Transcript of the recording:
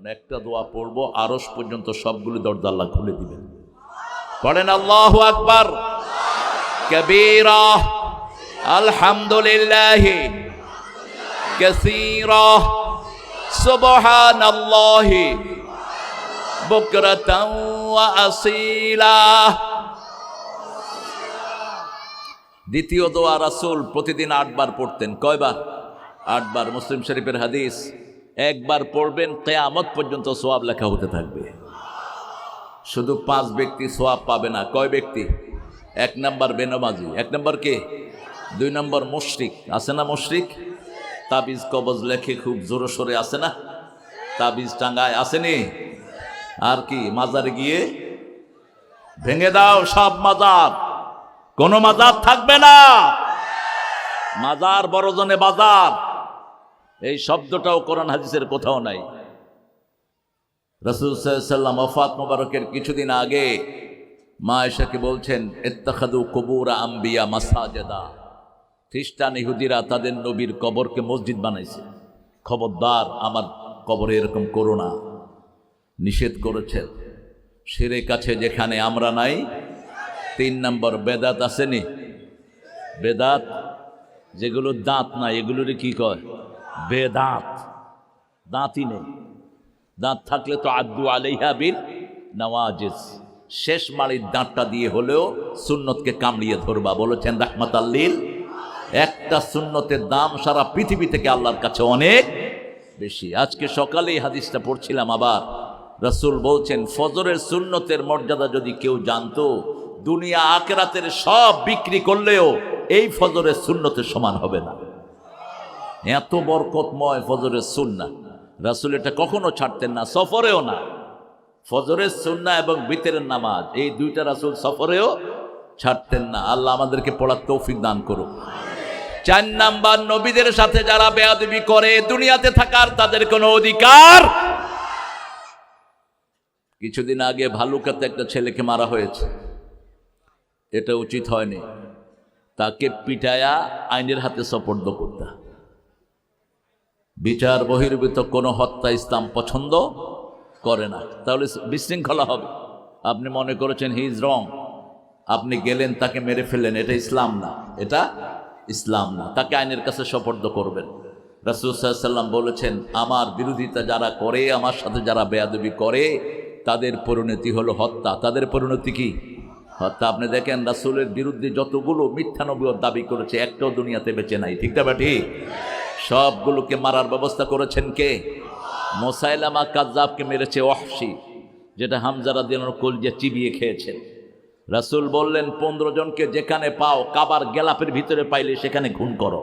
এখন একটা দোয়া পড়বো, আরশ পর্যন্ত সবগুলো দরজা আল্লাহ খুলে দিবেন। পড়েন আল্লাহু আকবার কবীরা, আলহামদুলিল্লাহ কাসীরা, সুবহানাল্লাহি বুকরাতান ওয়া আসীলা। দ্বিতীয় দোয়া রাসূল প্রতিদিন 8 বার পড়তেন। কয়বার? 8 বার। মুসলিম শরীফের হাদিস, একবার পড়বেন কিয়ামত পর্যন্ত সওয়াব লেখা হতে থাকবে। শুধু 5 ব্যক্তি সওয়াব পাবে না। কয় ব্যক্তি? 1 নাম্বার বেনামাজি। 1 নাম্বার কে? 2 নাম্বার মুশরিক। আছে না মুশরিক? তাবিজ কবজ লেখে খুব জোরে সোরে, আছে না? তাবিজ টাঙ্গায়, আসেনি? আর কি? মাজারে গিয়ে ভেঙে দাও সব মাজার, কোন মাজার থাকবে না। মাজার বড়জনে বাজার, এই শব্দটাও কোরআন হাদিসের কোথাও নাই। রাসূল সাল্লাল্লাহু আলাইহি ওয়াসাল্লাম ওফাত মোবারকের কিছুদিন আগে মা আয়েশাকে বলছেন, ইত্তাখাযু কুবুর আম্বিয়া মাসাজিদা। খ্রিস্টান ইহুদিরা তাদের নবীর কবরকে মসজিদ বানাইছে। খবরদার আমার কবরে এরকম করো না, নিষেধ করেছেন। শিরক আছে যেখানে আমরা নাই। 3 নম্বর বেদাত আসেনি? বেদাত যেগুলো দাঁত নাই, এগুলোরে কি কয়? বেদাত। দাঁতই নেই। দাঁত থাকলে তো আদু আলাইহা বিন নওয়াজিজ, শেষ মাড়ির দাঁতটা দিয়ে হলেও সুন্নতকে কামড়িয়ে ধরবা, বলেছেন রাহমাতাল লিল। একটা সুন্নতের দাম সারা পৃথিবী থেকে আল্লাহর কাছে অনেক বেশি। আজকে সকালেই হাদিসটা পড়ছিলাম আবার। রাসূল বলছেন, ফজরের সুন্নতের মর্যাদা যদি কেউ জানতো, দুনিয়া আখিরাতের সব বিক্রি করলেও এই ফজরের সুন্নতের সমান হবে না। এত বরকতময় ফজরের সুন্নাহ। রাসূল এটা কখনো ছাড়তেন না, সফরেও না। ফজরের সুন্নাহ এবং বিতরের নামাজ, এই দুইটা রাসূল সফরেও ছাড়তেন না। আল্লাহ আমাদেরকে পড়ার তৌফিক দান করুক। 4 নাম্বার, নবীদের সাথে যারা বেয়াদবি করে দুনিয়াতে থাকার তাদের কোনো অধিকার। কিছুদিন আগে ভালুকাতে একটা ছেলেকে মারা হয়েছে, এটা উচিত হয়নি। তাকে পিটায়া আইনের হাতে সোপর্দ করতে। বিচার বহির্ভূত কোনো হত্যা ইসলাম পছন্দ করে না, তাহলে বিশৃঙ্খলা হবে। আপনি মনে করেছেন হি ইজ রং, আপনি গেলেন তাকে মেরে ফেললেন, এটা ইসলাম না, এটা ইসলাম না। তাকে আইনের কাছে সোপর্দ করবেন। রাসূল সাল্লাল্লাহু আলাইহি ওয়াসাল্লাম বলেছেন, আমার বিরোধিতা যারা করে, আমার সাথে যারা বেয়াদবি করে, তাদের পরিণতি হলো হত্যা। তাদের পরিণতি কি? হত্যা। আপনি দেখেন রাসূলের বিরুদ্ধে যতগুলো মিথ্যা নবুয়ত দাবি করেছে, একটাও দুনিয়াতে বেঁচে নাই। ঠিক না বেঠি? সবগুলোকে মারার ব্যবস্থা করেছেন কে? মুসাইলামা কাযযাবকে মেরেছে ওয়াহশী, যেটা হামজা রাদিয়াল্লাহু আনহু কলজে চিবিয়ে খেয়েছেন। রাসূল বললেন, 15 জনকে যেখানে পাও কাবার গেলাপের ভিতরে পাইলে সেখানে খুন করো।